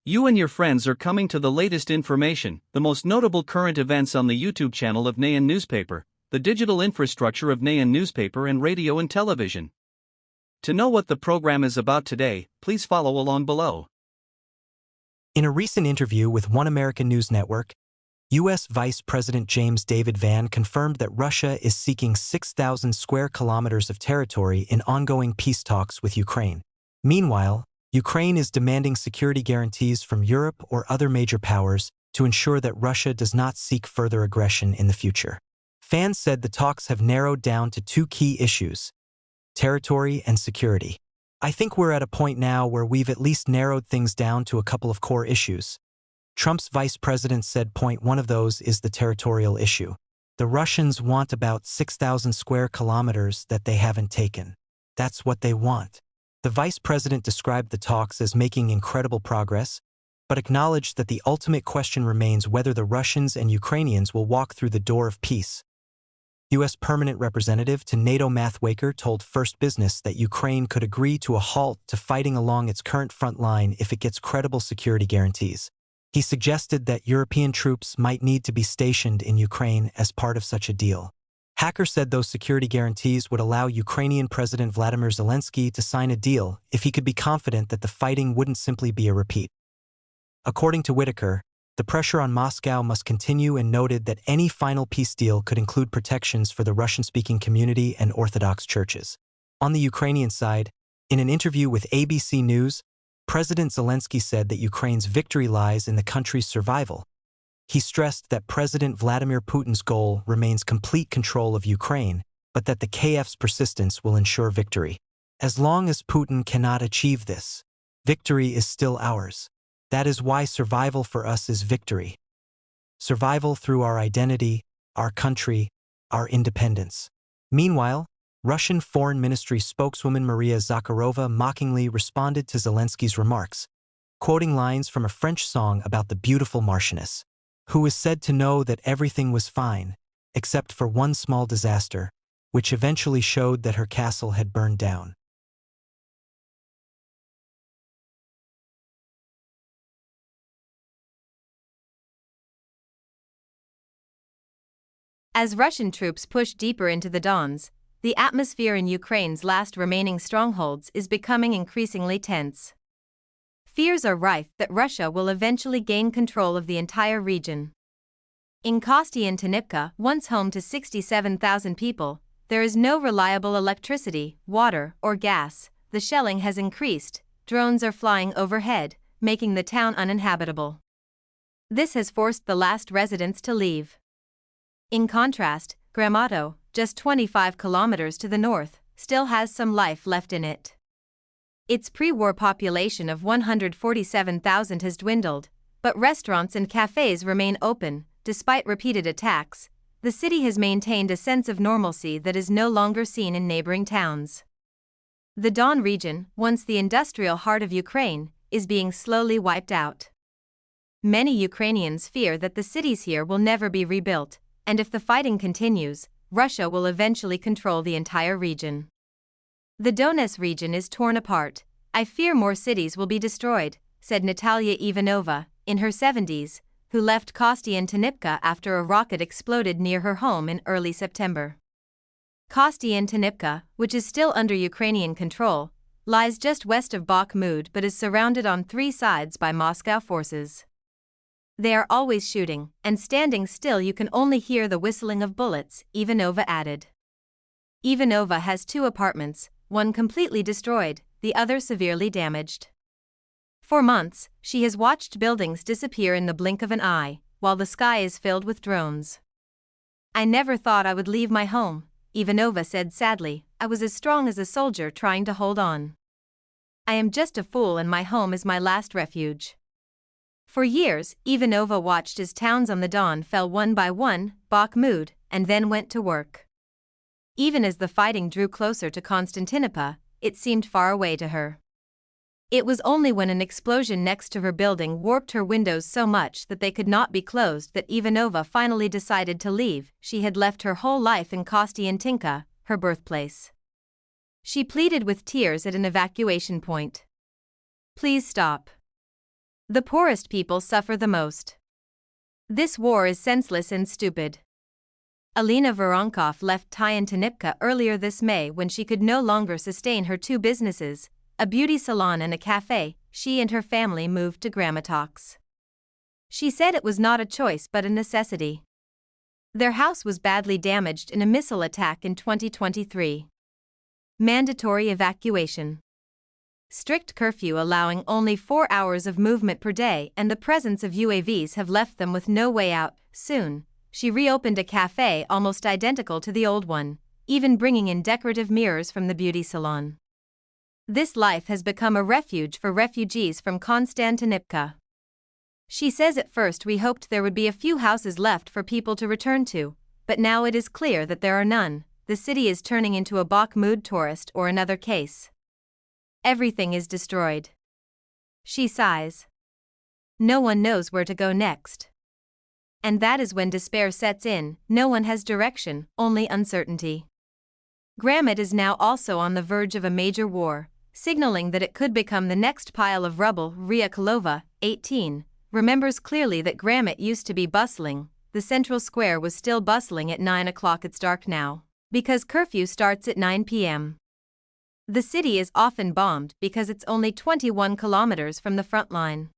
You and your friends are coming to the latest information, the most notable current events on the YouTube channel of Nghe An Newspaper, the digital infrastructure of Nghe An Newspaper and radio and television. To know what the program is about today, please follow along below. In a recent interview with One American News Network, U.S. Vice President James David Vann confirmed that Russia is seeking 6,000 square kilometers of territory in ongoing peace talks with Ukraine. Meanwhile, Ukraine is demanding security guarantees from Europe or other major powers to ensure that Russia does not seek further aggression in the future. Vann said the talks have narrowed down to two key issues: territory and security. "I think we're at a point now where we've at least narrowed things down to a couple of core issues," Trump's vice president said. Point one of those is the territorial issue. The Russians want about 6,000 square kilometers that they haven't taken. That's what they want. The vice president described the talks as making incredible progress, but acknowledged that the ultimate question remains whether the Russians and Ukrainians will walk through the door of peace. U.S. Permanent Representative to NATO Matt Waker told First Business that Ukraine could agree to a halt to fighting along its current front line if it gets credible security guarantees. He suggested that European troops might need to be stationed in Ukraine as part of such a deal. Hacker said those security guarantees would allow Ukrainian President Vladimir Zelensky to sign a deal if he could be confident that the fighting wouldn't simply be a repeat. According to Whitaker, the pressure on Moscow must continue, and noted that any final peace deal could include protections for the Russian-speaking community and Orthodox churches. On the Ukrainian side, in an interview with ABC News, President Zelensky said that Ukraine's victory lies in the country's survival. He stressed that President Vladimir Putin's goal remains complete control of Ukraine, but that the Kyiv's persistence will ensure victory. "As long as Putin cannot achieve this, victory is still ours. That is why survival for us is victory. Survival through our identity, our country, our independence." Meanwhile, Russian Foreign Ministry spokeswoman Maria Zakharova mockingly responded to Zelensky's remarks, quoting lines from a French song about the beautiful Marchioness, who was said to know that everything was fine, except for one small disaster, which eventually showed that her castle had burned down. As Russian troops push deeper into the Dons, the atmosphere in Ukraine's last remaining strongholds is becoming increasingly tense. Fears are rife that Russia will eventually gain control of the entire region. In Kostyantynivka, once home to 67,000 people, there is no reliable electricity, water, or gas. The shelling has increased, drones are flying overhead, making the town uninhabitable. This has forced the last residents to leave. In contrast, Gramato, just 25 kilometers to the north, still has some life left in it. Its pre-war population of 147,000 has dwindled, but restaurants and cafes remain open. Despite repeated attacks, the city has maintained a sense of normalcy that is no longer seen in neighboring towns. The Don region, once the industrial heart of Ukraine, is being slowly wiped out. Many Ukrainians fear that the cities here will never be rebuilt, and if the fighting continues, Russia will eventually control the entire region. "The Donetsk region is torn apart. I fear more cities will be destroyed," said Natalia Ivanova, in her 70s, who left Kostyantynivka after a rocket exploded near her home in early September. Kostyantynivka, which is still under Ukrainian control, lies just west of Bakhmut but is surrounded on three sides by Moscow forces. "They are always shooting, and standing still you can only hear the whistling of bullets," Ivanova added. Ivanova has two apartments, one completely destroyed, the other severely damaged. For months, she has watched buildings disappear in the blink of an eye, while the sky is filled with drones. "I never thought I would leave my home," Ivanova said sadly. "I was as strong as a soldier trying to hold on. I am just a fool and my home is my last refuge." For years, Ivanova watched as towns on the Don fell one by one, Bakhmut, and then went to work. Even as the fighting drew closer to Konstantinopla, it seemed far away to her. It was only when an explosion next to her building warped her windows so much that they could not be closed that Ivanova finally decided to leave. She had left her whole life in Kostyantynivka, her birthplace. She pleaded with tears at an evacuation point. "Please stop. The poorest people suffer the most. This war is senseless and stupid. Alina Voronkov left Tyantanipka earlier this May when she could no longer sustain her two businesses, a beauty salon and a cafe. She and her family moved to Kramatorsk. She said it was not a choice but a necessity. Their house was badly damaged in a missile attack in 2023. Mandatory evacuation. Strict curfew allowing only 4 hours of movement per day and the presence of UAVs have left them with no way out. Soon, she reopened a cafe almost identical to the old one, even bringing in decorative mirrors from the beauty salon. This life has become a refuge for refugees from Konstantinivka. She says at first we hoped there would be a few houses left for people to return to, but now it is clear that there are none. The city is turning into a Bakhmut tourist or another case. Everything is destroyed. She sighs. No one knows where to go next. And that is when despair sets in. No one has direction, only uncertainty. Gramat is now also on the verge of a major war, signaling that it could become the next pile of rubble. Ria Kolova, 18, remembers clearly that Gramat used to be bustling. The central square was still bustling at 9 o'clock. It's dark now, because curfew starts at 9 p.m. The city is often bombed because it's only 21 kilometers from the front line.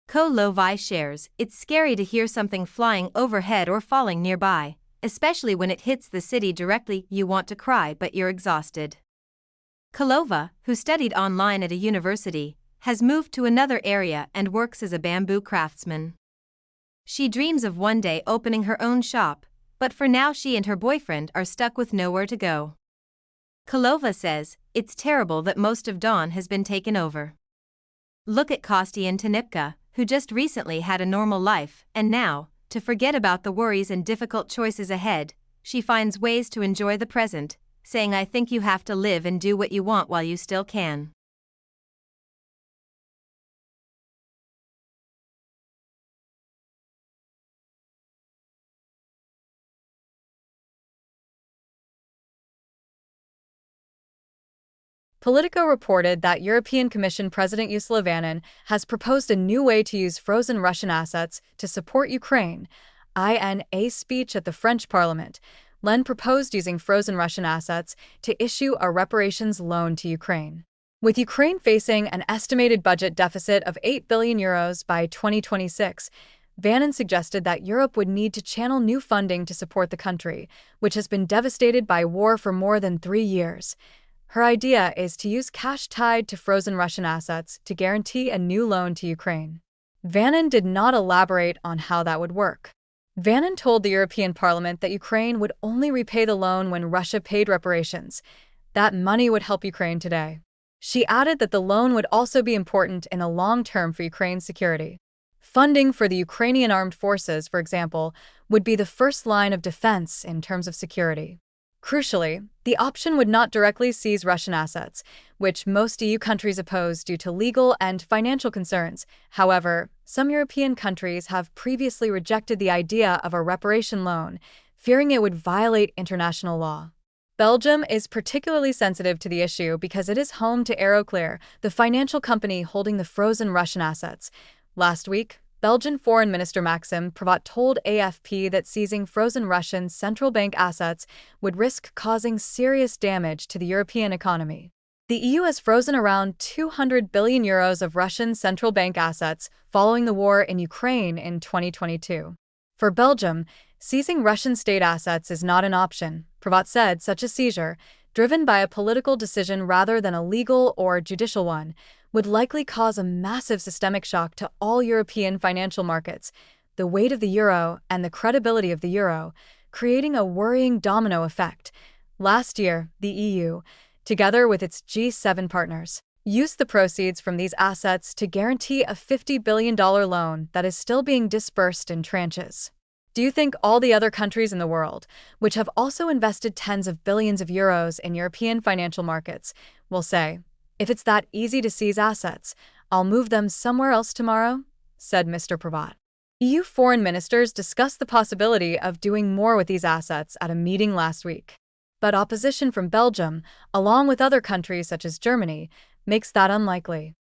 Kolovai shares, it's scary to hear something flying overhead or falling nearby, especially when it hits the city directly. You want to cry but you're exhausted. Kolova, who studied online at a university, has moved to another area and works as a bamboo craftsman. She dreams of one day opening her own shop, but for now she and her boyfriend are stuck with nowhere to go. Kolova says, it's terrible that most of Don has been taken over. Look at Konstantinivka, who just recently had a normal life, and now, to forget about the worries and difficult choices ahead, she finds ways to enjoy the present, saying I think you have to live and do what you want while you still can. Politico reported that European Commission President Ursula von der Leyen has proposed a new way to use frozen Russian assets to support Ukraine. In a speech at the French Parliament, Leyen proposed using frozen Russian assets to issue a reparations loan to Ukraine. With Ukraine facing an estimated budget deficit of €8 billion by 2026, von der Leyen suggested that Europe would need to channel new funding to support the country, which has been devastated by war for more than 3 years. Her idea is to use cash tied to frozen Russian assets to guarantee a new loan to Ukraine. Von der Leyen did not elaborate on how that would work. Von der Leyen told the European Parliament that Ukraine would only repay the loan when Russia paid reparations. That money would help Ukraine today. She added that the loan would also be important in the long term for Ukraine's security. Funding for the Ukrainian armed forces, for example, would be the first line of defense in terms of security. Crucially, the option would not directly seize Russian assets, which most EU countries oppose due to legal and financial concerns. However, some European countries have previously rejected the idea of a reparation loan, fearing it would violate international law. Belgium is particularly sensitive to the issue because it is home to Euroclear, the financial company holding the frozen Russian assets. Last week, Belgian Foreign Minister Maxime Prévost told AFP that seizing frozen Russian central bank assets would risk causing serious damage to the European economy. The EU has frozen around €200 billion of Russian central bank assets following the war in Ukraine in 2022. For Belgium, seizing Russian state assets is not an option, Prévost said. Such a seizure, driven by a political decision rather than a legal or judicial one, would likely cause a massive systemic shock to all European financial markets, the weight of the euro and the credibility of the euro, creating a worrying domino effect. Last year, the EU, together with its G7 partners, used the proceeds from these assets to guarantee a $50 billion loan that is still being disbursed in tranches. Do you think all the other countries in the world, which have also invested tens of billions of euros in European financial markets, will say, if it's that easy to seize assets, I'll move them somewhere else tomorrow? Said Mr. Prévost. EU foreign ministers discussed the possibility of doing more with these assets at a meeting last week. But opposition from Belgium, along with other countries such as Germany, makes that unlikely.